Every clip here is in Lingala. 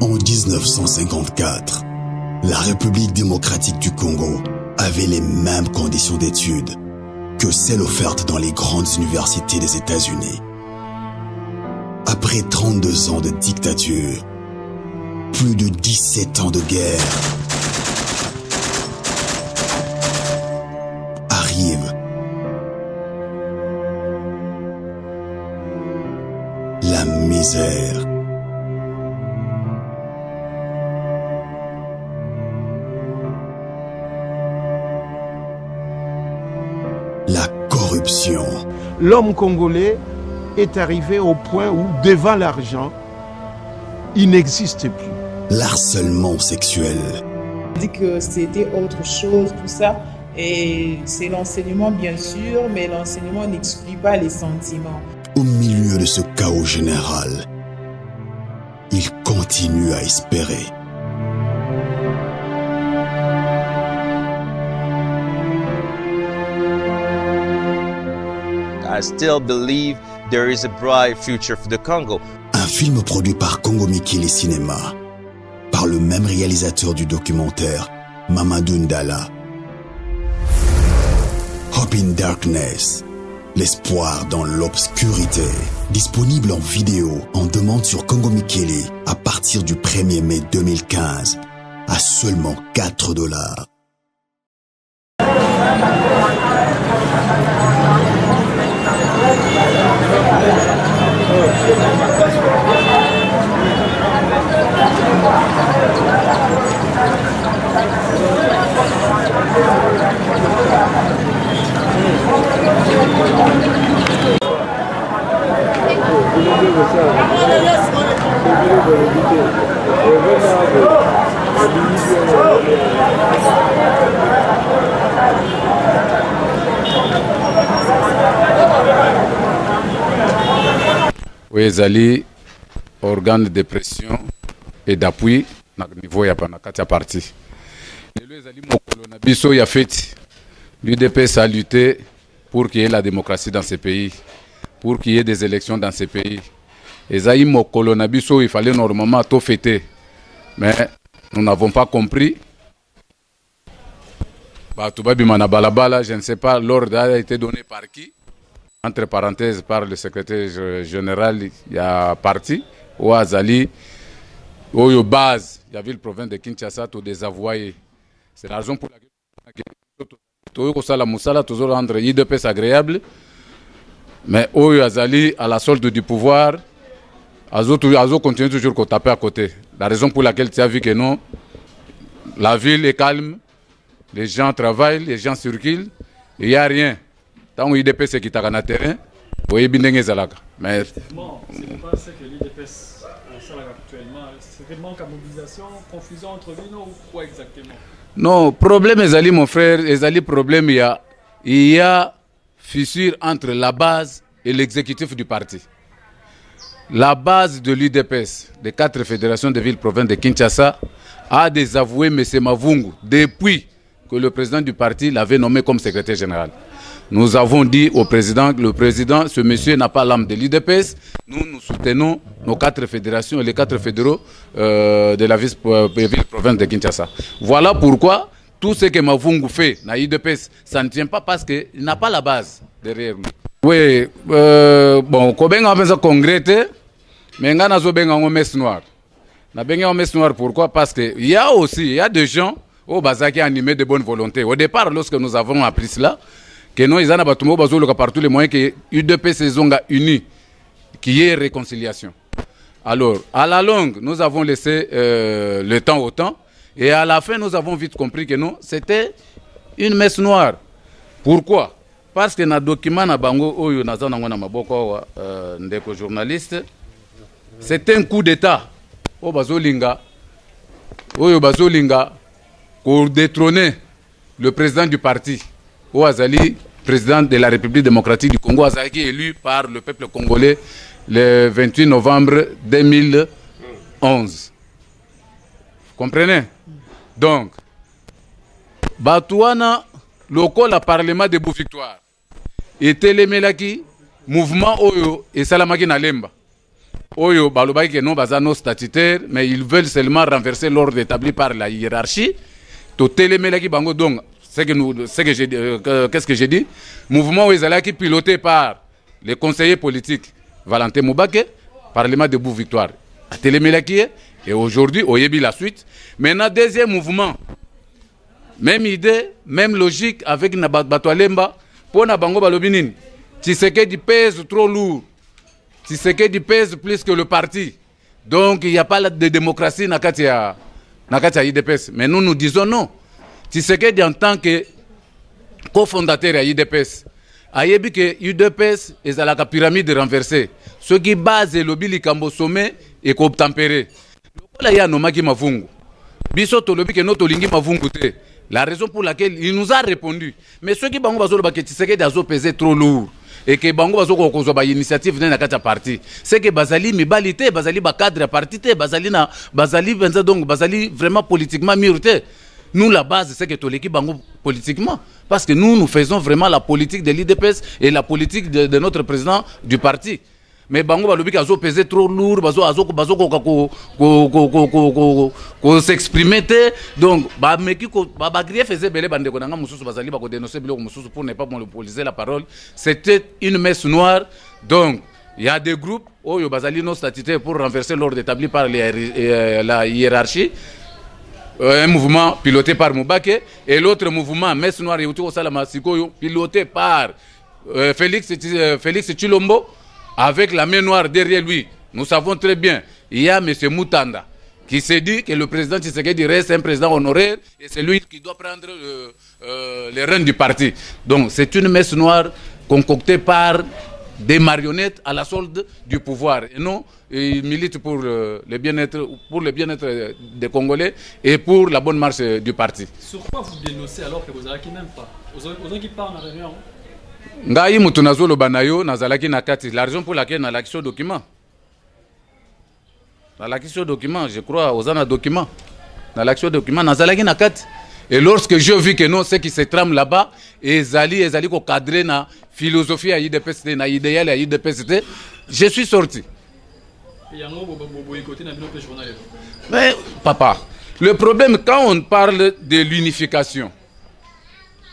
En 1954, la République démocratique du Congo avait les mêmes conditions d'études que celles offertes dans les grandes universités des États-Unis. Après 32 ans de dictature, plus de 17 ans de guerre, arrive la misère. La corruption. L'homme congolais est arrivé au point où, devant l'argent, il n'existe plus. L'harcèlement sexuel. On dit que c'était autre chose, tout ça. Et c'est l'enseignement, bien sûr, mais l'enseignement n'exclut pas les sentiments. Au milieu de ce chaos général, il continue à espérer. I still believe there is a bright future for the Congo. Un film produit par Congo Mikili Cinéma, par le même réalisateur du documentaire, Mamadou Ndala. Hope in Darkness, l'espoir dans l'obscurité. Disponible en vidéo, en demande sur Congo Mikili à partir du 1er mai 2015, à seulement $4. Oui, ezali organe de pression et d'appui na niveau ya panakati ya parti. Lelo ezali mokolo na biso ya fête. L'UDPS a lutté pour qu'il y ait la démocratie dans ce pays, pour qu'il y ait des élections dans ce pays. Ezali mokolo na biso, il fallait normalement tout fêter. Mais nous n'avons pas compris. Balabala, je ne sais pas, l'ordre a été donné par qui? Entre parenthèses, par le secrétaire général, il y a parti, ou Azali, ou il y a base, il y avait le province de Kinshasa, tout désavoué. C'est la raison pour laquelle toujours rendre l'IDPS agréable, mais où Azali, à la solde du pouvoir, Azo continue toujours à taper à côté. La raison pour laquelle tu as vu que non, la ville est calme, les gens travaillent, les gens circulent, il n'y a rien. Tant que l'IDPS qui est dans le terrain, oui, bien zalaka. Mais c'est pas ce que l'IDPS actuellement. C'est manque à mobilisation, confusion entre nous ou quoi exactement? Non, problème ezali mon frère, ezali problème il y a fissure entre la base et l'exécutif du parti. La base de l'UDPS, des 4 fédérations de villes provinces de Kinshasa, a désavoué M. Mavungu depuis que le président du parti l'avait nommé comme secrétaire général. Nous avons dit au président, le président, ce monsieur n'a pas l'âme de l'UDPS. Nous soutenons nos 4 fédérations et les 4 fédéraux de la ville province de Kinshasa. Voilà pourquoi tout ce que Mavungu fait dans l'UDPS, ça ne tient pas parce qu'il n'a pas la base derrière lui. Oui, bon, quand on a congrès, mais on a une messe noire. On a une messe noire pourquoi? Parce qu'il y a des gens au Bazar qui animés de bonne volonté. Au départ, lorsque nous avons appris cela, que non, ils ont partout les moyens que l'UDPS saison unis, qu'il y ait réconciliation. Alors, à la longue, nous avons laissé le temps au temps, et à la fin, nous avons vite compris que non, c'était une messe noire. Pourquoi? Parce que dans le document, journaliste, c'est un coup d'État. Au Bazolinga, pour détrôner le président du parti, Ouazali, président de la République démocratique du Congo, Azali, qui est élu par le peuple congolais le 28 novembre 2011. Vous comprenez? Donc, Batouana, le Parlement de Bouffictoire, était le Melaki, mouvement Oyo et Salamaki Nalemba. Oyo balobaki que non bazano statutaire, mais ils veulent seulement renverser l'ordre établi par la hiérarchie. To telemelaki bango donc qu'est-ce que j'ai dit? Mouvement Ouezalaki piloté par les conseillers politiques Valentin Moubake, Parlement debout victoire. A telemelaki et aujourd'hui oyebi la suite. Maintenant deuxième mouvement. Même idée, même logique avec Batwalemba pour na bango balobinine. Tshisekedi pèse trop lourd. Tshisekedi pèse plus que le parti. Donc il n'y a pas de démocratie na katia IDPS. Mais nous disons non. Tshisekedi en tant que cofondateur à IDPS, ayebi que IDPS est à la pyramide renversée. Ce qui base le bilikambo sommet et ko tempéré. Lokola ya nomaki mavungu. Biso tolobi que notre lingi mavungu te. La raison pour laquelle il nous a répondu. Mais ceux qui bango bazolo ba que Tshisekedi azo pesé trop lourd. Et que bango bazo ko kozwa initiative na kata parti, c'est que bazali mibalité, bazali ba cadre parti te, bazali benza donc bazali vraiment politiquement minorité. Nous la base c'est que toleki bango politiquement parce que nous faisons vraiment la politique de l'IDPS et la politique de notre président du parti. Mais bango balobi kazo peser trop lourd, bazo ko s'exprimer te, donc ba meki ko ba grief faisait belé bande ko nanga mususu bazali ba ko dénoncer biloko mususu pour ne pas monopoliser la parole. C'était une messe noire. Donc il y a des groupes oyo bazali non statutaires pour renverser l'ordre établi par la hiérarchie. Un mouvement piloté par Moubake et l'autre mouvement messe noire Youtou Salama Sikoyo piloté par Félix Tshilombo. Avec la main noire derrière lui, nous savons très bien, il y a M. Moutanda qui s'est dit que le président Tshisekedi reste un président honoraire et c'est lui qui doit prendre les rênes du parti. Donc c'est une messe noire concoctée par des marionnettes à la solde du pouvoir. Et non, il milite pour le bien-être des Congolais et pour la bonne marche du parti. Sur quoi vous dénoncez alors que vous n'avez même pas? Vous avez qui parlent en réunion? Ngai mutu nazolo banayo nazalaki na kati. La raison pour laquelle na l'action document. Dans l'action document, je crois aux ana document. Dans l'action document nazalaki na kati. Et lorsque je vis que non, ce qui se trame là-bas, ezali ko cadré na philosophie à IDPST, na idéal à IDPST, je suis sorti. Mais papa, le problème quand on parle de l'unification,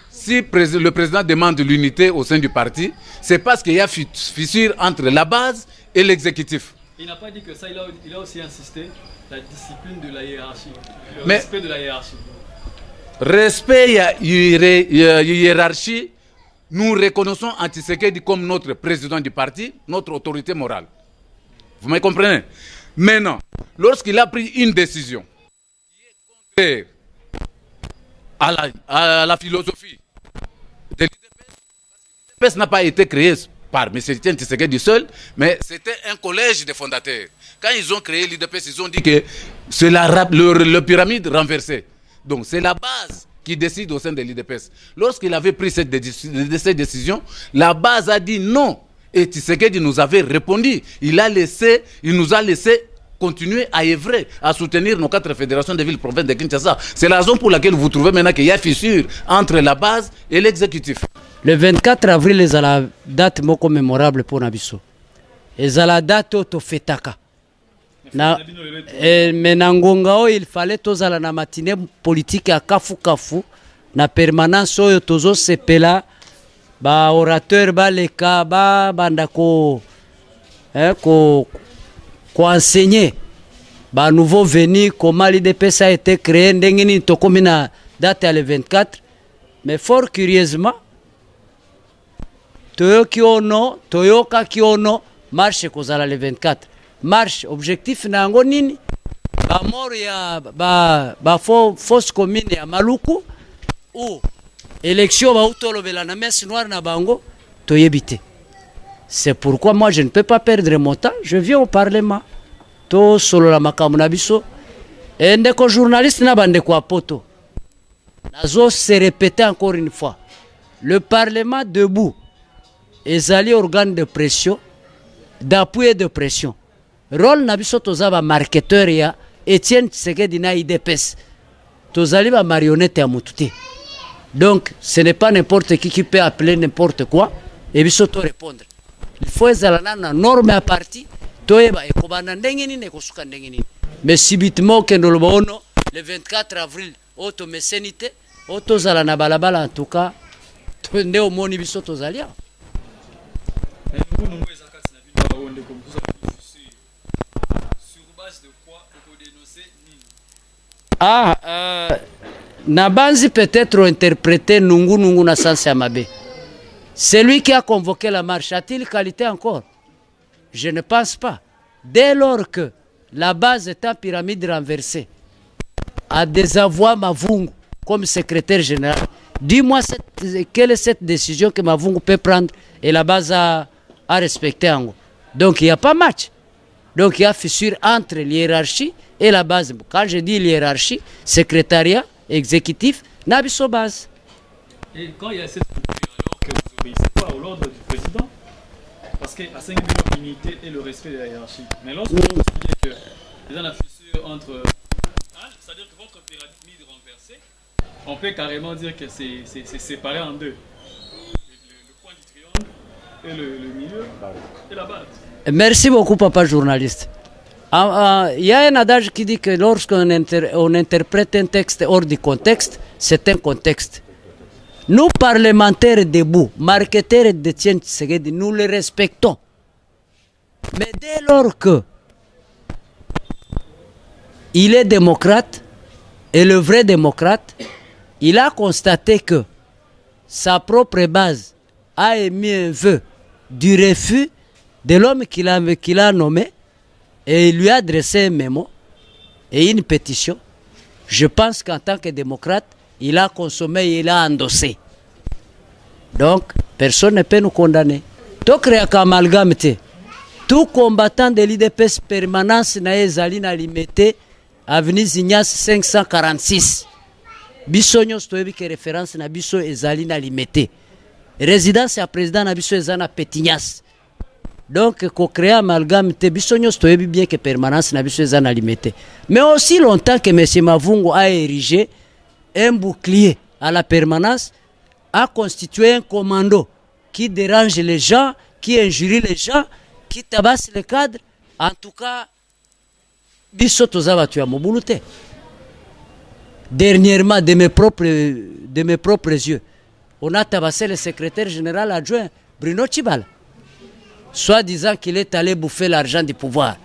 si le président demande l'unité au sein du parti, c'est parce qu'il y a fissure entre la base et l'exécutif. Il n'a pas dit que ça, il a aussi insisté, la discipline de la hiérarchie, le mais respect de la hiérarchie. Respect hiérarchie, nous reconnaissons Tshisekedi comme notre président du parti, notre autorité morale. Vous me comprenez? Maintenant, lorsqu'il a pris une décision qui est contraire à la philosophie de l'IDPS n'a pas été créé par M. Tshisekedi seul, mais c'était un collège de fondateurs. Quand ils ont créé l'IDPS, ils ont dit que c'est le pyramide renversée. Donc c'est la base qui décide au sein de l'IDPS. Lorsqu'il avait pris cette décision, la base a dit non. Et Tshisekedi nous avait répondu. Il nous a laissé continuer à œuvrer, à soutenir nos 4 fédérations de villes provinces de Kinshasa. C'est la raison pour laquelle vous trouvez maintenant qu'il y a fissure entre la base et l'exécutif. Le 24 avril, c'est la date mémorable pour Nabiso. C'est la date où fetaka. Mais Nangongao, il fallait tous à la matinée politique à Kafu Kafu, na permanence oyo tozo sepela ba orateur ba leka ba bandako ko enseigner ba nouveau venu comment l'IDPS a été créé ndengeni tokomina date le 24, mais fort curieusement toyoka kiono marche kozala le 24. Marche objectif nango nini ba mort ya ba fausse commune ya Maluku ou élection ba utolobela na messe noire na bango toyebite. C'est pourquoi moi je ne peux pas perdre mon temps, je viens au parlement to solo la makamu na biso et ndeko journaliste na bande kwa poto nazo se répéter encore une fois, le parlement debout ezali organe de pression, d'appui et de pression. Rôle nabiso tozaba marketeur ya Etienne Tshisekedi na IDPS. Tozali ba marionnette ya mututi. Donc ce n'est pas n'importe qui peut appeler n'importe quoi et biso to répondre. Il faut ezala na norme à parti toyeba ekobana ndenge nini ekosuka ndenge nini. Mais subitement que nous le 24 avril auto mesenite auto zala na balabala, en tout cas nde omoni biso tozalia. Nabanzi peut-être interprété Nungu na sens ya mabe. Celui qui a convoqué la marche a-t-il qualité encore? Je ne pense pas. Dès lors que la base est en pyramide renversée, à désavouer Mavungu comme secrétaire général, dis-moi quelle est cette décision que Mavungu peut prendre et la base à respecter. Donc il n'y a pas match. Donc il y a fissure entre l'hiérarchie et la base. Quand je dis hiérarchie, secrétariat, exécutif, Nabiso base. Et quand il y a cette structure, alors que vous n'obéissez pas au l'ordre du président, parce qu'à 5 minutes, l'unité et le respect de la hiérarchie. Mais lorsque vous dites que il y a la fissure entre... c'est-à-dire que votre pyramide renversée, on peut carrément dire que c'est séparé en deux. Le point du triangle et le milieu et la base. Merci beaucoup, papa journaliste. Il y a un adage qui dit que lorsqu'on interprète un texte hors du contexte, c'est un contexte. Nous, parlementaires debout, marketeurs de Etienne Tshisekedi, nous les respectons. Mais dès lors que il est démocrate, et le vrai démocrate, il a constaté que sa propre base a émis un vœu du refus de l'homme qu'il a nommé, et il lui a adressé un mémo et une pétition. Je pense qu'en tant que démocrate, il a consommé et il a endossé. Donc, personne ne peut nous condamner. Tout combattant de l'IDPS permanence na ezali na limité avenue Zignas 546. Biso nyos toyebi ke référence na biso ezali na limité. Résidence ya président na biso ezana Petignas. Donc, qu'on crée amalgame, biso nyos toyebi bien que permanence na biso ezana limité. Mais aussi longtemps que M. Mavungu a érigé un bouclier à la permanence, a constitué un commando qui dérange les gens, qui injurie les gens, qui tabasse les cadres. En tout cas, biso tozaba tu mobulute. Dernièrement, de mes propres yeux, on a tabassé le secrétaire général adjoint, Bruno Tshibala, soit disant qu'il est allé bouffer l'argent du pouvoir.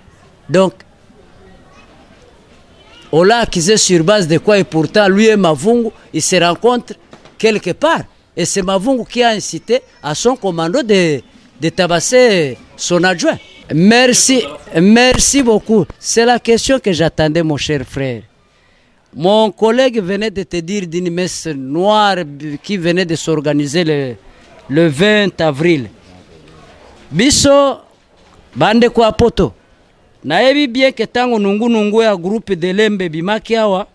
Donc, on l'a accusé sur base de quoi, et pourtant, lui et Mavungu, ils se rencontrent quelque part. Et c'est Mavungu qui a incité à son commando de tabasser son adjoint. Merci beaucoup. C'est la question que j'attendais, mon cher frère. Mon collègue venait de te dire d'une messe noire qui venait de s'organiser le 20 avril. Biso, bande kwa poto. Naebi bien que tango nungu ya groupe de lembe bimaki awa,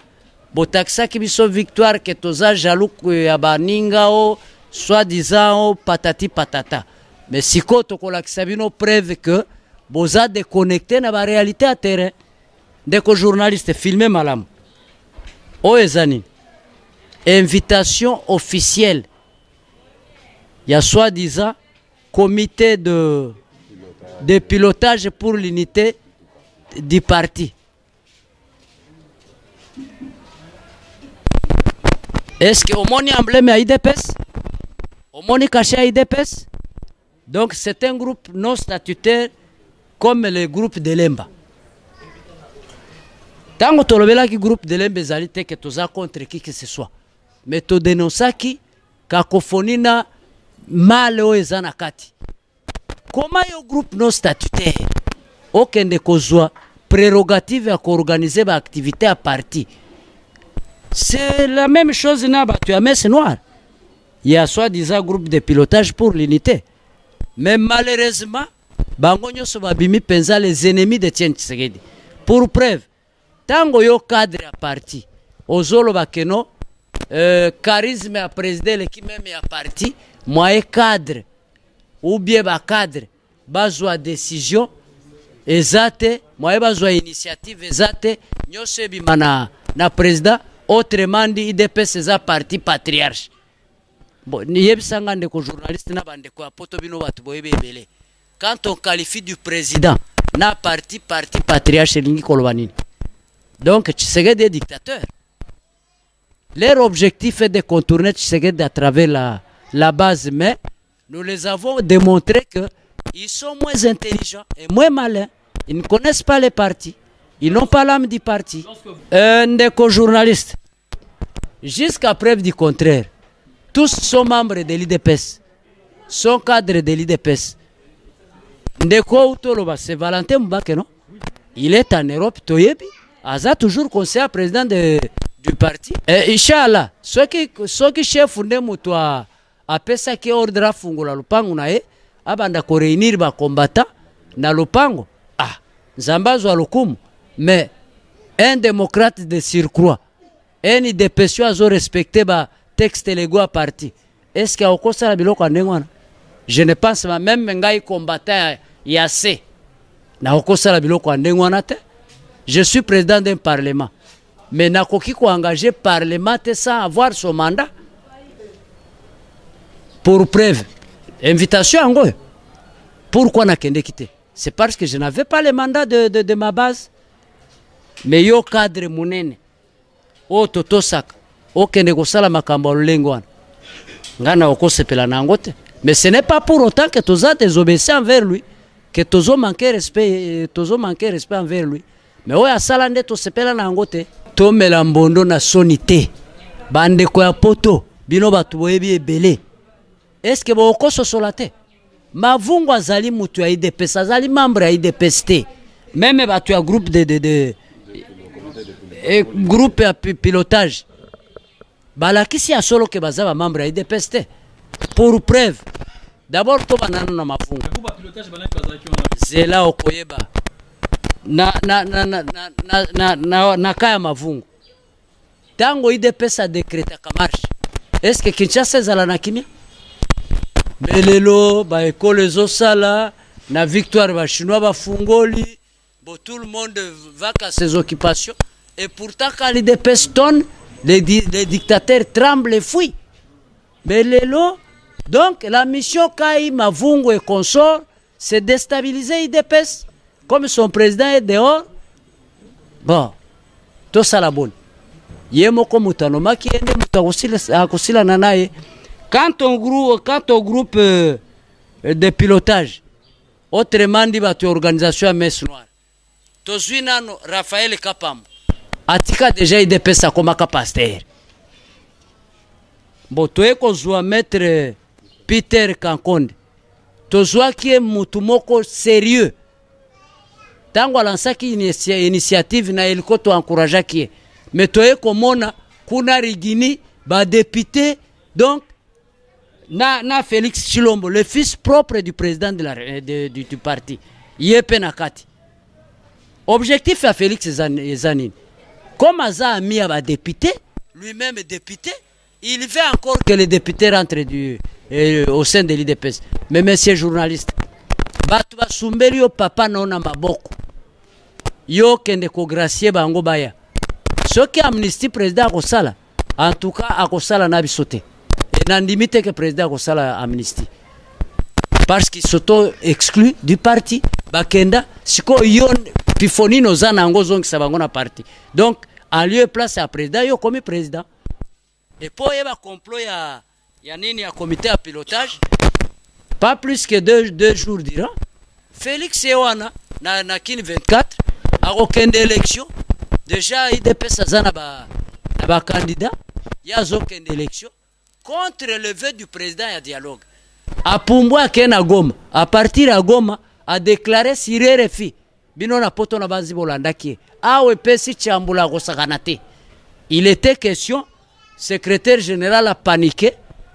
botaksaki biso victoire que toza jaloux ya baninga o, soi-disant patati patata. Mais siko tokolakisa bino preuve que boza déconnecté na ba réalité à terrain. Deko journaliste filmé malamu. O ezani. Invitation officielle. Ya soi-disant comité de pilotage pour l'unité du parti. Est-ce que omoni emblème à IDPS? Omoni caché à IDPS? Donc c'est un groupe non statutaire comme le groupe de Lemba. Tango tolobela ki groupe de Lemba ezali te que toza contre qui que ce soit. Mais to dénonçaki cacophonie na mal o ezana kati. Comment yo groupe non statutaire okende kozwa prérogative à organiser ba activité à parti? C'est la même chose na batu ya messe noire. Il y a soi-disant groupe de pilotage pour l'unité. Mais malheureusement, bango nyoso babimi penza les ennemis de Etienne Tshisekedi. Pour preuve, tango yo cadre à parti, ozolo bakeno charisme à président l'équipe même à parti, moi cadre ou bien ba cadre bazwa décision ezate, moi bazwa initiative ezate, nyoso bimana na président, autrement dit IDPS eza parti patriarche. Bon, journaliste na bande ko poto bino batu boyebe ebele. Quand on qualifie du président na parti patriarche lingi kolobanini. Donc Tshisekedi est dictateur. Leur objectif est de contourner Tshisekedi à travers la base, mais nous les avons démontré qu'ils sont moins intelligents et moins malins. Ils ne connaissent pas les partis. Ils n'ont pas l'âme du parti. Des co-journalistes, jusqu'à preuve du contraire, tous sont membres de l'IDPS, sont cadres de l'IDPS. Ndeko Utoloba, c'est Valentin Mbake, non? Il est en Europe, Toyebi. Aza toujours conseiller président du parti. Et Inch'Allah, ceux qui chef fondé mutua a pesa qui ordre fungula lupango na e, abanda ko réunir ba combattant na lupango. Ah, Zambazo alukumu. Mais un démocrate de surcroît, un IDPS a respecté ba texte légaux à parti. Est-ce qu'il y a encore ça la biloko ndengwana? Je ne pense pas même ngai combattant yase. Na encore ça la biloko ndengwana te. Je suis président d'un parlement. Mais nakoki ko engager parlement sans avoir son mandat. Pour preuve, invitation en gros. Pourquoi n'a kende quitté? C'est parce que je n'avais pas le mandat de ma base. Mais yo cadre munene. O totosaka. O kende kosala makambo lengwana. Ngana okosepela nangote. Mais ce n'est pas pour autant que tous a désobéissé envers lui, que tous ont manqué respect envers lui. Mais oya sala nde tosepela nangote. To melambondo na sonité. Bande ko ya poto. Bino batu boyebi ebele. Est-ce que vous avez solate? Mavungu azali mutu ya IDPS, azali membre ya IDPS te. Même batu ya groupe groupe ya pilotage. Balakisi ya solo ke bazaba membre ya IDPS te. Pour preuve. D'abord to banana na mavungu. Zela okoyeba. Na kaya mavungu. Tango IDPS a décrété ka marche. Est-ce que Kinshasa zala na kimia? Belelo, ba école Zosala, na victoire ba chinois ba fungoli, bon tout le monde va à ses occupations et pourtant quand l'IDPS tonne, les dictateurs tremblent et fuient. Belelo, donc la mission Kai Mavungu et consort, c'est déstabiliser l'IDPS comme son président est dehors. Bon, tout ça la bonne. Yemoko mutanoma qui ende mutakosila nanaye. Quant au groupe de pilotage, autrement dit, votre organisation à Messe Noire, Tozuinano Raphaël Kapam, Atika déjà IDPS à comme pasteur. Bon, toi, qu'on maître Peter Kankonde, Tozua qui est mutumoko sérieux. Tango lança qui initiative na helicoptère encourageant qui est. Mais toi, comme kuna rigini, ba député, donc, na Félix Chilombo, le fils propre du président du parti, Yepe Nakati. Objectif à Félix Zanine. Comme Aza a mis à député, lui-même député, il veut encore que les députés rentrent au sein de l'IDPS. Mais monsieur journaliste, Batouba Sumberio papa nona maboko. Yo kende ko gracier bango baya. Ce qui amnistie président Akosala, en tout cas Akosala n'a bisoté. Et n'en limite que le président Akosala amnistie. Parce qu'il s'auto-exclut du parti. Bakenda, siko yon pifoni no zana ango zongi sabangona parti. Donc, en lieu et place à président, yo comme président. Et pour y avoir complot, il y a un comité à pilotage. Pas plus que deux jours durant. Félix Ewana, na kin 24, a aucune élection. Déjà, il dépêche à ba candidat. Il y a aucune élection. Contre le vœu du président, il y a dialogue. A Pumbwa Kena Goma, à partir de Goma, a déclaré Siré Refi. Bino na poto na bazi bolandaki. Awe pesi chambula gosaganate. Il était question, secrétaire général a paniqué.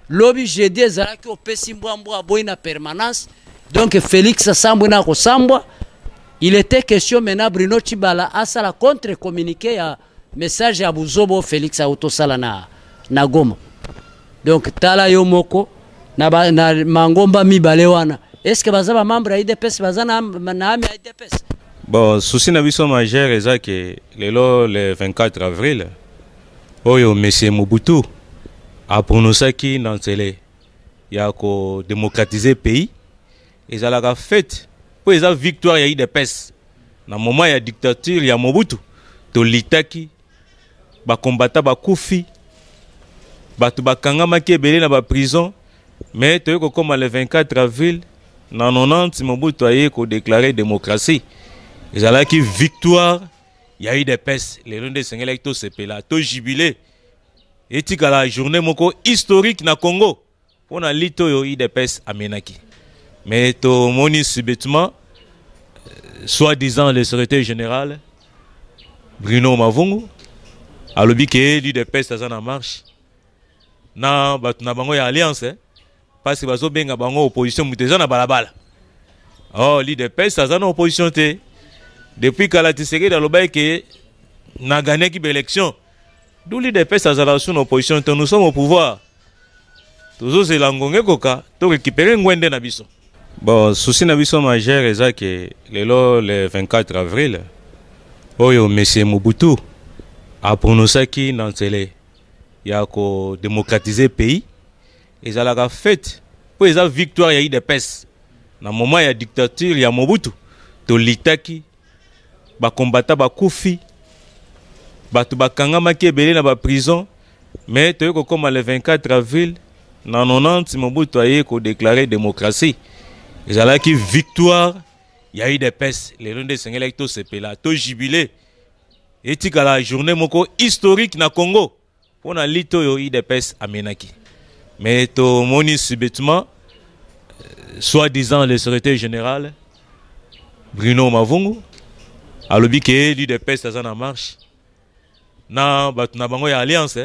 Lobby jeudi ezalaki o pesi mbwa boina permanence. Donc Félix Sambouina Kosambwa. Il était question maintenant Bruno Chibala a sala contre-communiqué à message à Buzobo Félix a autosala na Goma. Donc tala yomoko na mangomba mibalewana. Est-ce que bazaba membre à IDPS bazana na ami à IDPS? Bon, souci na biso majeur est que le 24 avril oyo monsieur Mobutu a prononcé qui dans télé il y a ko démocratiser pays et ça la fête pour eza victoire ya UDPS na moment ya dictature ya Mobutu tolitaki bakombata bakufi batu bakangamaki ebele na prison, mais toyeko koma le 24 avril na 90 Mobutu aye ko déclarer démocratie ezalaki victoire ya UDPS lelo nde esengeli to sepela to jubilé etikala journée moko historique na Congo pona lito yo UDPS amenaki. Mais to moni subitement soi-disant le secrétaire général Bruno Mavungu alobi ke l'UDPS aza na marche na batu na bango ya alliance parce que bazo benga bango opposition muteza na balabala. Oh l'UDPS aza na opposition te depuis kala Tshisekedi aloba ke na gagné ki élection. D'où l'UDPS aza la sous opposition te, nous sommes au pouvoir. Toujours c'est l'angongé koka to récupérer ngwende na biso. Bon, souci na biso majeur eza ke lelo le 24 avril oyo monsieur Mobutu a prononcé na nzele ya ko démocratiser pays ezalaka fête pour eza victoire ya UDPS na moment ya dictature ya Mobutu tolitaki bakombata bakufi batu bakangamaki ebele na prison, mais toyeko koma le 24 avril na 90 Mobutu aye ko déclarer démocratie ezalaki victoire ya UDPS lelo nde esengeli to sepela to jubilé etikala journée moko historique na Congo pona lito yo UDPS amenaki. Mais to moni subitement soi-disant le secrétaire général Bruno Mavungu alobi ke l'UDPS aza na marche na batu na bango ya alliance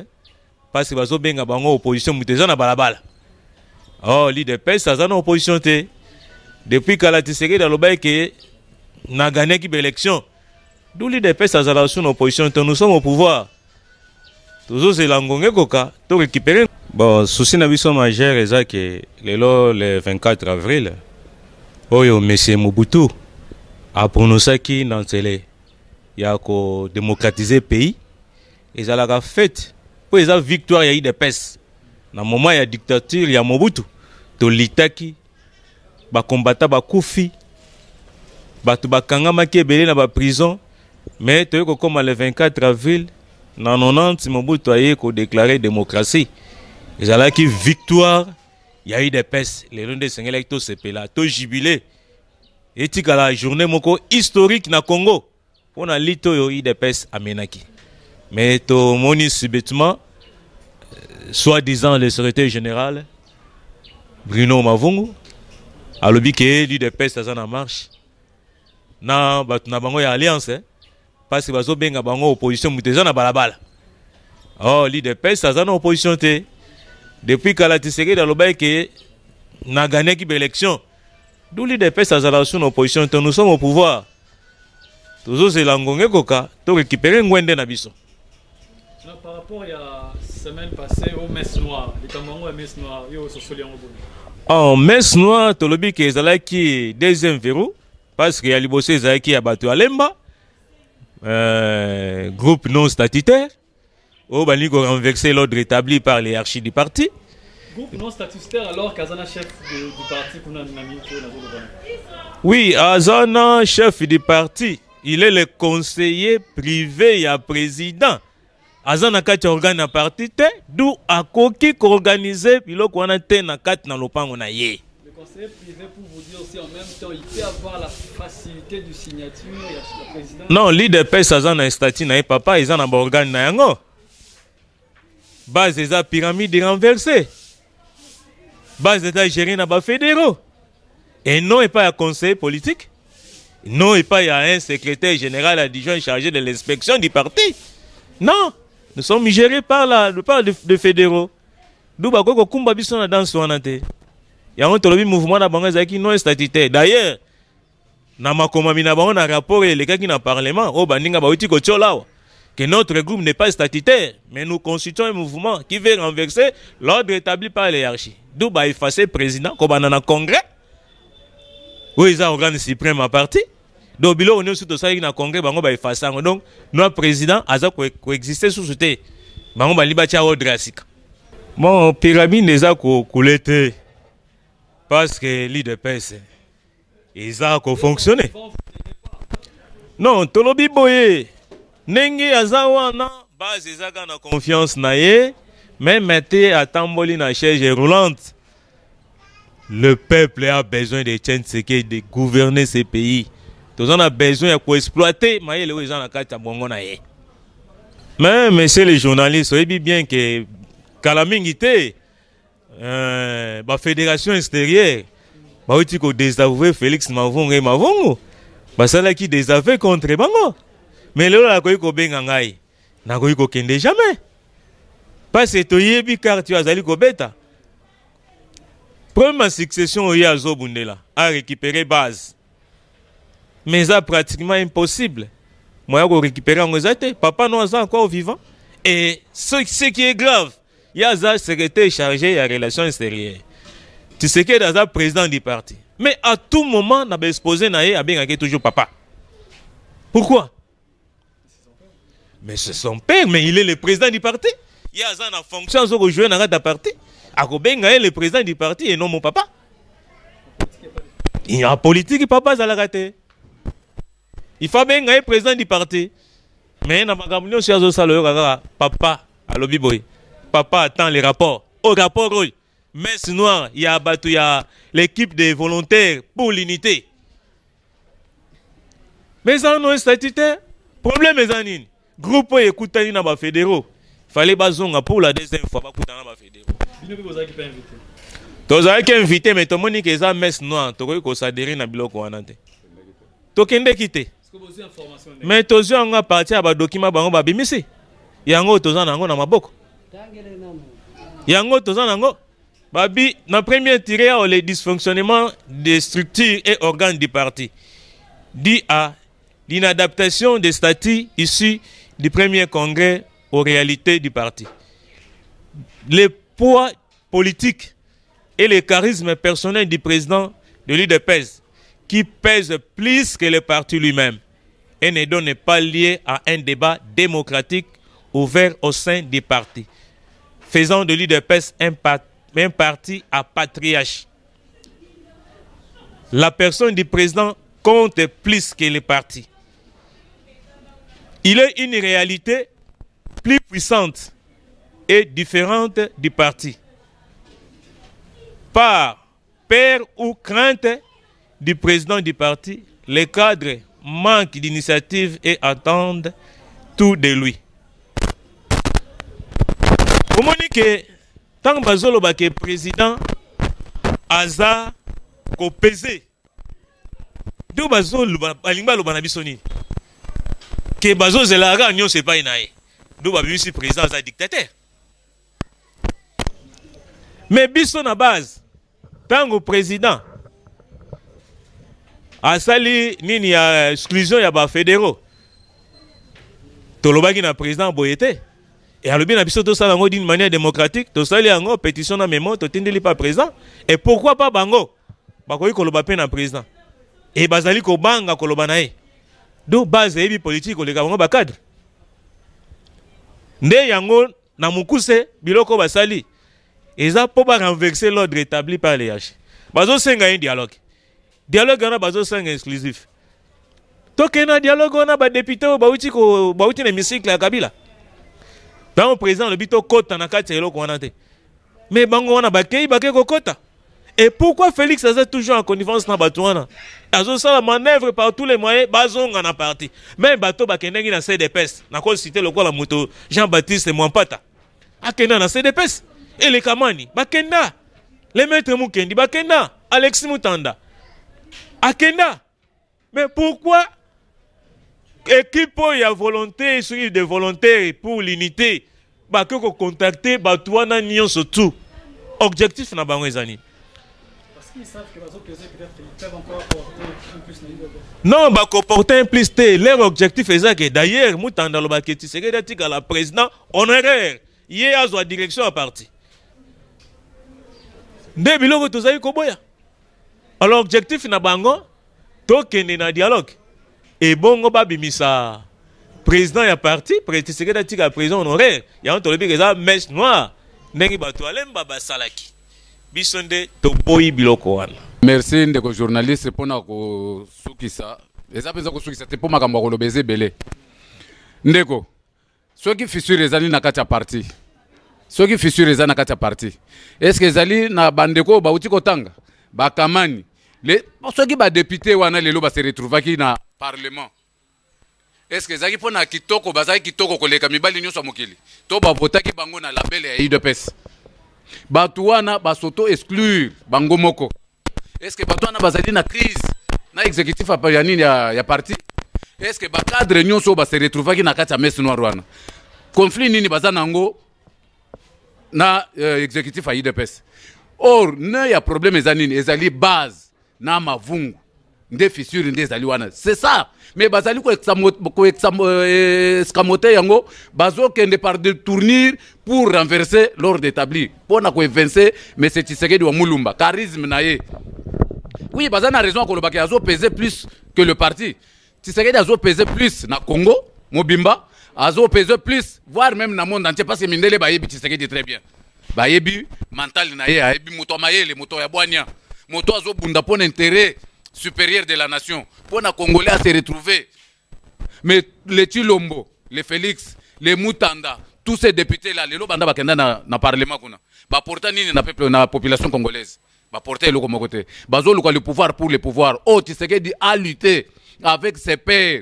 parce que bazo benga bango opposition muteza na balabala. Oh l'UDPS aza na opposition te depuis kala Tshisekedi aloba ke na gagné ki élection. D'où l'UDPS aza la sous opposition te, nous sommes au pouvoir. Toujours c'est l'angongé koka to récupérer. Bon, souci na biso majeur eza ke lelo le 24 avril oyo monsieur Mobutu a prononcé na nzele ya ko démocratiser pays ezalaka fête pour eza victoire ya UDPS na moment ya dictature ya Mobutu tolitaki bakombata bakufi batu bakangamaki ebele na prison, mais toyeko koma le 24 avril na 90 Mobutu aye ko déclarer démocratie ezalaki victoire ya UDPS lelo nde esengeli to sepela to jubilé etikala journée moko historique na Congo pona lito yo UDPS amenaki. Mais to moni subitement soi-disant le secrétaire général Bruno Mavungu alobi ke l'UDPS aza na marche na batu na bango ya alliance parce que bazo benga bango opposition muteza na balabala. Oh l'UDPS aza na opposition te depuis kala Tshisekedi aloba ke na gagné ki élection. D'où l'UDPS aza la sous opposition te, nous sommes au pouvoir. Toujours c'est l'angongé koka to récupérer ngwende na biso. Par rapport à la semaine passée au Messe Noire, les Camerounais au Messe Noire, ils ont sorti en bon. En Messe Noire, tolobi ke ezalaki deuxième verrou parce que ya liboso ezalaki ya bato alemba groupe non statutaire au bani ko renverser l'ordre établi par les hiérarchies du parti. Groupe non statutaire alors qu'Azana chef du parti qu'on a nommé. Oui, Azana chef du parti, il est le conseiller privé ya président. Azana kati organe parti te, d'où akoki ko organiser biloko wana te na kati na lopango na ye. Le conseiller privé pour vous dire aussi en même temps il peut avoir la facilité de signature ya président. Non, l'UDPS azana statut na papa, ils en a organe na yango. Base eza pyramide renversée. Base d'état géré na ba fédéraux. Et non et pas un conseiller politique. Non et pas un secrétaire général adjoint chargé de l'inspection du parti. Non, nous sommes gérés par de fédéraux. D'où ba ko kumba biso na dans wana te. Ya on tolobi mouvement na bango zaki non statutaire. D'ailleurs, na makomami na bango na rapport et les gars qui na parlement, oh baninga ba uti ko tcholawa. Que notre groupe n'est pas statutaire, mais nous constituons un mouvement qui veut renverser l'ordre établi par les hiérarchies. D'où va effacer le président, comme on a un congrès, où ils ont organe suprême à parti. Donc, on est sur ça, il y a un congrès, on va effacer. Donc, notre président a coexisté sous ce thé. On va libérer l'ordre asika. Bon, pyramide, les a coulé parce que l'UDPS, eza ko fonctionner. Non, tolobi boye. Nenge azawana base ezaka na confiance na ye, mais mette atamboli na chaise roulante. Le peuple a besoin de Tshisekedi de gouverner ce pays. Tous on a besoin de exploiter mais les gens na kati bongo na ye. Mais messieurs les journalistes, soyez bien que Kalamingité la fédération extérieure ba uti ko désavouer Félix Mavungu et Mavungu. Ba sala qui désavouer contre bango. Mais là la ko benga ngai. Na ko kende jamais. Parce que toyebi car tu azali ko beta. Première succession au Yazo Bundela a récupéré base. Mais c'est pratiquement impossible. Moi, je récupérer en réalité. Papa nous est encore vivant. Et ce qui est grave, il y a un secrétaire chargé de la relation extérieure. Tu sais qu'il y a un président du parti. Mais à tout moment, on a exposé à bien toujours papa. Pourquoi? Mais c'est son père, mais il est le président du parti. Il y a une fonction de jouer dans le parti. Akobenga est le président du parti et non mon papa. Il y a un politique papa à la raté. Il faut bien être président du parti. Mais dans ma communion sur papa à l'obiboy. Papa attend les rapports. Au rapport, messe noire, il y a l'équipe des volontaires pour l'unité. Mais ça non statutaire. Problème est en groupe écoute na ba fédéraux. Fallait bazonga pour la deuxième fois ba kutana ba fédéraux. Tu as invité, mais tu as dit que ça messe noire. Tu as s'adhérer à biloko wanante. Tu as quitté. Mais tu as parti à document bango ba bimisi. Yango tu as nango na maboko. Yango tu as nango. Babi na premier tiré les dysfonctionnements des structures et organes du parti. Dit à l'inadaptation des statuts issus du premier congrès aux réalités du parti. Le poids politique et le charisme personnel du président de l'UDPS qui pèse plus que le parti lui-même et ne donne pas lieu à un débat démocratique ouvert au sein du parti, faisant de l'UDPS un parti à patriarche. La personne du président compte plus que le parti. Il est une réalité plus puissante et différente du parti. Par peur ou crainte du président du parti, les cadres manquent d'initiative et attendent tout de lui. Vous me dites que tant que le président Aza ko pesé, d'où bazolo balingba lo banabisoni que bazo zelaga nyo c'est pas inae. D'où va venir président Aza dictateur. Mais biso na base tant que président a sali nini ya exclusion ya ba fédéraux tolobaki na président boyete et alobi na biso to sala ngo d'une manière démocratique to sali ngo pétition na memo to tindeli pas président et pourquoi pas bango bakoyi koloba pe na président et bazali ko banga koloba na ye do base ebi politique koleka bango ba cadre nde yango na mukuse biloko basali eza po ba renverser l'ordre établi par les H. Bazo senga un dialogue. Dialogue na bazo senga exclusif. Tokena dialogue na ba député ba uti na hémicycle ya Kabila. Dans le président le bito kota na kati eloko wana te. Mais bango wana bakei ko kota. Et pourquoi Félix Aza toujours en connivence na batouana? Azo sala manœuvre par tous les moyens bazonga na parti. Même bato bakendengi na CDPS. Na ko citer le la moto Jean-Baptiste Mwampata. Akenda na CDPS. Et les Kamani, Bakenda, les maîtres Mukendi, Bakenda, Alexis Mutanda, Akenda. Mais pourquoi équipe il y a volonté, sur des volontaires pour l'unité, Bakeko contacter, Batouana Nyon surtout. Objectif na Bangwezani. Parce qu'ils savent que peut-être ils peuvent encore apporter un plus. Non, Bako porter un plus. Leur objectif est ça que d'ailleurs, Mutanda le Baketi, c'est que la président honoraire, il y a la direction à parti. Alors l'objectif na bango tokende na dialogue et bongo babimisa président ya parti président tika président honoraire ya on tolobi que ça mèche noire ndenge bato alemba basalaki bisonde to boyi biloko wana. Merci ndeko journaliste pona ko sukisa. Eza penza ko sukisa te po makambo ko lobeze belé. Ndeko. Soki fissure ezali na kati ya parti. Soki fissure ezali na kati ya parti. Est-ce que ezali na bandeko ba uti kotanga? Ba kamani. Soki ba député wana lelo ba se retrouvaki na parlement. Est-ce que ezali pona kitoko bazali kitoko koleka mibali nyonso mokili. To ba votaki bango na label ya UDPS. Batu wana ba soto exclure bango moko. Est-ce que batu wana bazali na crise na exécutif ya nini ya parti? Est-ce que ba cadre nyonso ba se retrouvaki na kati ya messe noire wana? Conflit nini baza nango na exécutif ya UDPS? Or ne ya problème ezanini ezali base na mavungu nde fissure nde ezali wana. C'est ça. Mais bazali ko escamoter yango bazo kende par détournir pour renverser l'ordre établi. Pona ko évincer mais c'est Tshisekedi wa Mulumba charisme na ye. Oui, bazana a raison que le azo peser plus que le parti. Tshisekedi azo peser plus na Congo, Mobimba, azo peser plus, voire même dans le monde entier parce que Mindele bayebi Tshisekedi très bien. Bayebi mental na ye, ayebi moto mayele, moto ya boania. Moto azo bunda pour l'intérêt supérieur de la nation. Pour na Congolais à se retrouver. Mais les Chilombo, les Félix, les Mutanda, tous ces députés là, les lobanda bakenda na parlement kuna. Ba porta nini na peuple na population congolaise. Va porter le côté. Bazo le pouvoir pour le pouvoir. Oh, Tshisekedi a lutté avec ses pairs.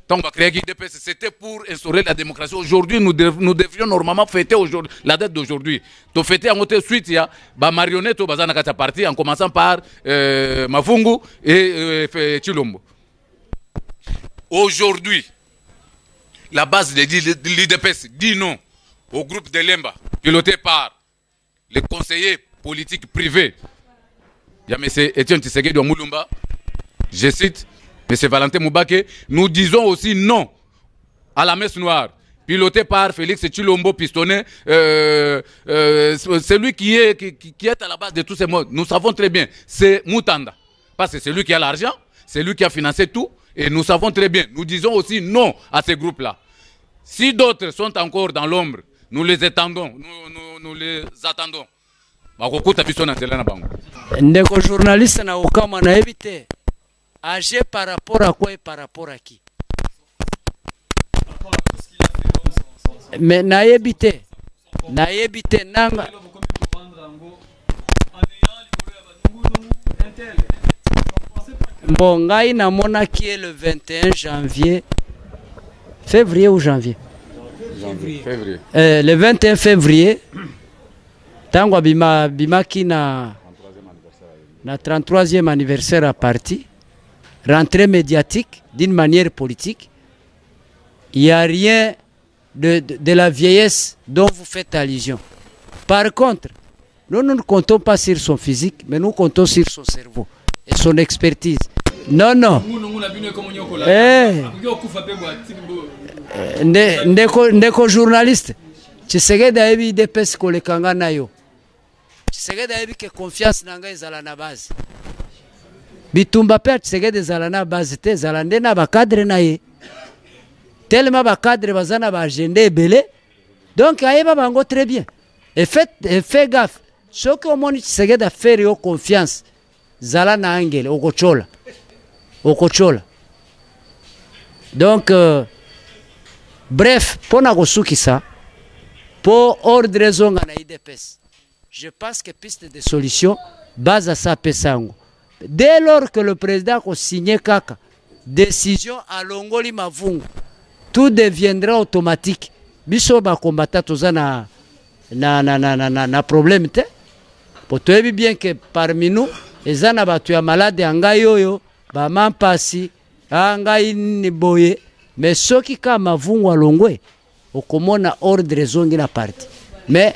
Tant qu'on va créer l'UDPS, c'était pour instaurer la démocratie. Aujourd'hui, nous devrions normalement fêter la date d'aujourd'hui. Donc fêter en autre suite, il y a marionnette au bazana kata parti en commençant par Mafungu et Chilombo. Aujourd'hui, la base de l'UDPS dit non au groupe de Lemba, piloté par les conseillers politique privée. Il y a M. Etienne Tshisekedi de Mulumba. Je cite M. Valentin Moubake. Nous disons aussi non à la messe noire, pilotée par Félix Tshilombo Pistonnet. Celui qui est à la base de tous ces mots. Nous savons très bien, c'est Mutanda. Parce que c'est lui qui a l'argent, c'est lui qui a financé tout. Et nous savons très bien. Nous disons aussi non à ces groupes-là. Si d'autres sont encore dans l'ombre, nous les attendons. Nous les attendons. Ndeko journaliste na ukama na éviter age par rapport à quoi et par rapport à qui? Mais na éviter nanga bon ngai na mona qui est le 21 janvier février ou janvier? Février. Le 21 février Tango bimaki na 33e anniversaire à parti, rentrée médiatique d'une manière politique. Il n'y a rien de la vieillesse dont vous faites allusion. Par contre, nous ne comptons pas sur son physique, mais nous comptons sur son cerveau et son expertise. Non. Ndeko journaliste, Tshisekedi ayebi UDPS kolekanga nayo. Tshisekedi ayebi ke confiance nanga ezala na base. Bitumba pe Tshisekedi ezala na base te, ezala nde na bakadre na ye. Tellement bakadre bazana ba agenda ebele. Donc ayeba bango très bien. Et fait gaffe. Soki omoni Tshisekedi a faire yo confiance. Zala na angele okochola. Donc bref, pona kosukisa pour ordre zonga na UDPS. Je pense que piste de solution base à sa pesango. Dès lors que le président a signé kaka décision à Longoli Mavungu, tout deviendra automatique. Biso ba combattant toza na problème te. Pour toi bien que parmi nous, les ana batu ya malade angai yoyo ba mampasi angai ni boye, mais ceux qui ka Mavungu alongwe okomona ordre zongi na parti. Mais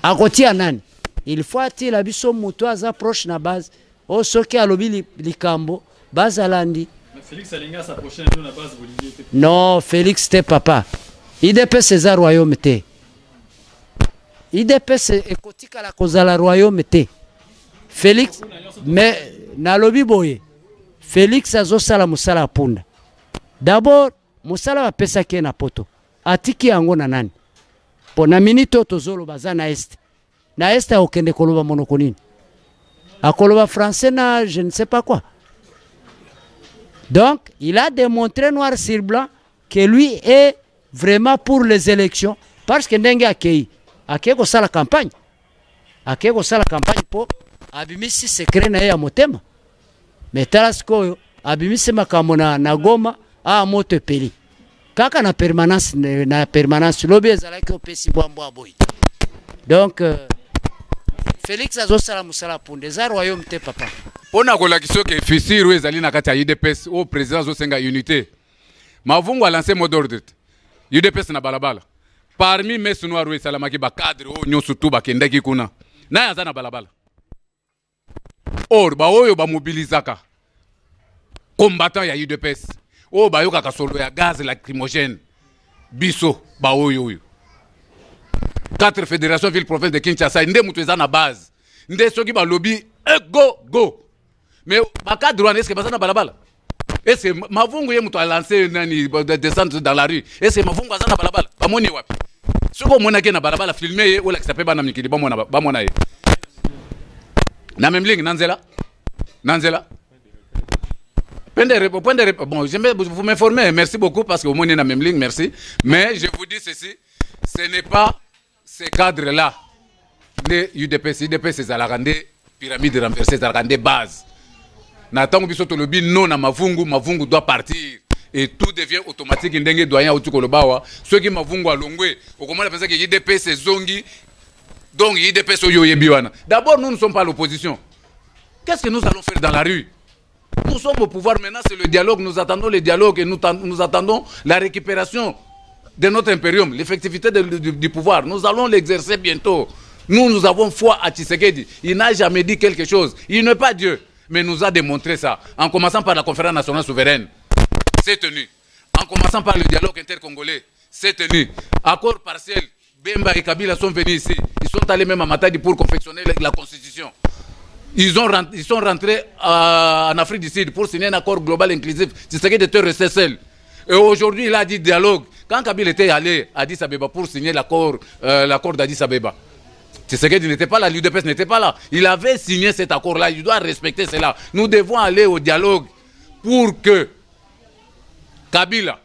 à côté anani il faut ati la biso muto aza proche na base o soki alobi likambo base alandi. Mais Félix alinga sa prochaine na base Bolivie. Non, Félix te papa. IDP c'est royaume te. IDP c'est ekotika la kozala royaume te. Félix mais nalobi boye. Félix azosala musala punda. D'abord musala wa pesa ke na poto. Atiki yango na nani? Pona minito tozolo bazana est. Na este okende koloba monoko nini? Akoloba français, je ne sais pas quoi. Donc, il a démontré noir sur blanc que lui est vraiment pour les élections. Parce que Ndenge Akei ko sala campagne. Akei ko sala campagne pour abimisi secret na ya motema. Mais talasko abimisi makamona na Goma a moto peli. Kaka na permanence lobi ezalaki opesi bwambwa boy. Donc Félix azosala musala punde za royaume te papa. Pona kolakisa ke fisiru ezali na kati ya UDPS au président zosenga unité. Mavungu a lancé mot d'ordre. UDPS na balabala. Parmi mes noirs et salamaki ba cadre o nyosu tu ba kendeki kuna. Na yaza na balabala. Or ba oyo ba mobilisaka. Combattant ya UDPS. O ba yoka kasolo ya gaz lacrymogène. Biso ba oyo. 4 fédérations ville province de Kinshasa nde mutu eza na base. Nde soki ba lobby go. Mais ba cadre wana est-ce que baza na balabala? Est-ce que Mavungu ye mutu a lancé nani de descendre dans la rue? Est-ce que Mavungu aza na balabala? Ba moni wapi? Soko mona ke na balabala filmer ye ola kisape bana mikili ba mona ye. Na même ligne nanzela. Bon, vous m'informer, merci beaucoup parce que vous m'avez dans la même ligne, merci. Mais je vous dis ceci, ce n'est pas ces cadres-là. Les UDPS, c'est à la rende pyramide renversée, à la rende base. Nathan Bisoto Lobi, non à Mavungu doit partir. Et tout devient automatique. Ndenge doyen au Tukolobawa. Ceux qui Mavungu à Longwe, au comment on appelle ça que UDPS c'est Zongi. Donc UDPS au Yoyebiwana. D'abord, nous ne sommes pas l'opposition. Qu'est-ce que nous allons faire dans la rue? Nous sommes au pouvoir maintenant, c'est le dialogue. Nous attendons le dialogue et nous attendons la récupération de notre impérium, l'effectivité du pouvoir. Nous allons l'exercer bientôt. Nous avons foi à Tshisekedi. Il n'a jamais dit quelque chose. Il n'est pas Dieu. Mais il nous a démontré ça. En commençant par la conférence nationale souveraine. C'est tenu. En commençant par le dialogue intercongolais. C'est tenu. Accord partiel. Bemba et Kabila sont venus ici. Ils sont allés même à Matadi pour confectionner la constitution. Ils sont rentrés en Afrique du Sud pour signer un accord global inclusif. Tshisekedi était resté seul. Et aujourd'hui, il a dit dialogue. Quand Kabila était allé à Addis Abeba pour signer l'accord d'Addis Abeba, Tshisekedi n'était pas là, l'UDPS n'était pas là. Il avait signé cet accord-là, il doit respecter cela. Nous devons aller au dialogue pour que Kabila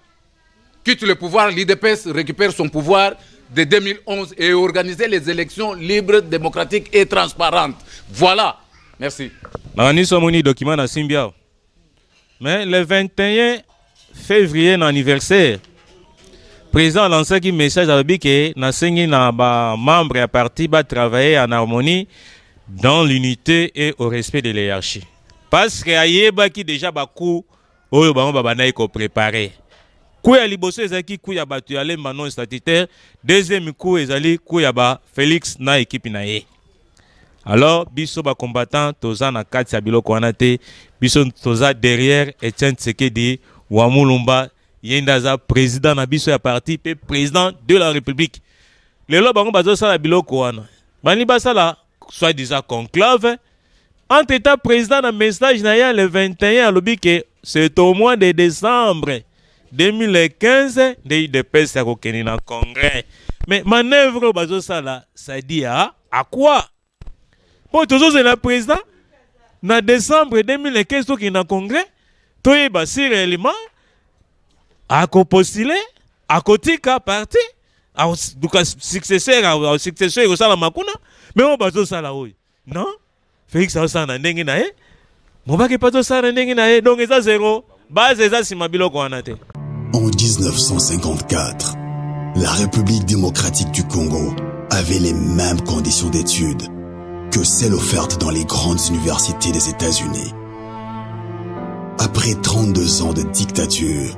quitte le pouvoir, l'UDPS récupère son pouvoir de 2011 et organiser les élections libres, démocratiques et transparentes. Voilà. Merci. Document à Simbia. Mais le 21 février, l'anniversaire, le président a lancé un message à que les membres et partis vont travailler en harmonie dans l'unité et au respect de l'hierarchie. Parce qu'il y a déjà beaucoup de préparé. Coup ya liboso ezaki coup ya batu ya lemba non statutaire, deuxième coup ezali coup ya ba Félix na équipe na ye. Alors biso ba combattant toza na kati ya biloko wana te, biso toza derrière Etienne Tshisekedi wa Mulumba yendaza président na biso ya parti pe président de la République. Lelo bango bazo sala biloko wana. Bani basala soi-disant conclave. Entre état président na message na ya le 21 alobi que c'est au mois de décembre 2015, de UDPS a reconnu dans le congrès. Mais manœuvre bazo sala, ça dit à quoi? Pour toujours c'est le président, en décembre 2015, qui est dans le congrès, tout est basé réellement à postuler, à côté de parti, à successeur, au sala makuna, mais on bazo sala oui. Non? Félix a ça dans dengue nae. Mon bac est pas tout ça dans dengue nae, donc ça zéro. Base ça si mabilo ko anate. En 1954, la République démocratique du Congo avait les mêmes conditions d'études que celles offertes dans les grandes universités des États-Unis. Après 32 ans de dictature,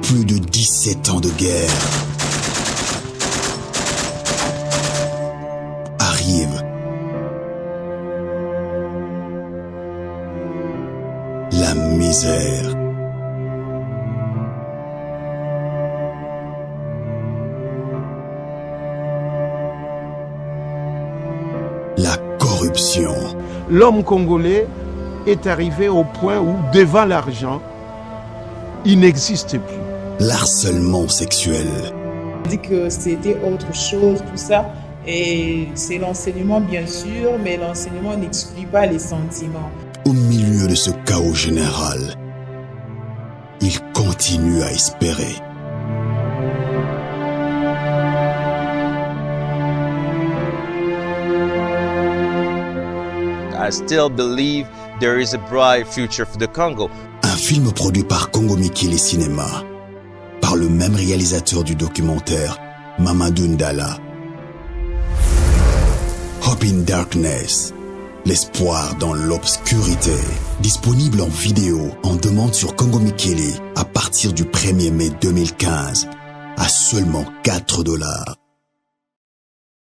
plus de 17 ans de guerre, arrive la misère. La corruption. L'homme congolais est arrivé au point où, devant l'argent, il n'existe plus. L'harcèlement sexuel. On dit que c'était autre chose, tout ça. Et c'est l'enseignement bien sûr, mais l'enseignement n'exclut pas les sentiments. Au milieu de ce chaos général, il continue à espérer. I still believe there is a bright future for the Congo. Un film produit par Congo Mikili Cinéma, par le même réalisateur du documentaire, Mamadou Ndala. Hope in Darkness, l'espoir dans l'obscurité. Disponible en vidéo, en demande sur Congo Mikili à partir du 1er mai 2015, à seulement $4.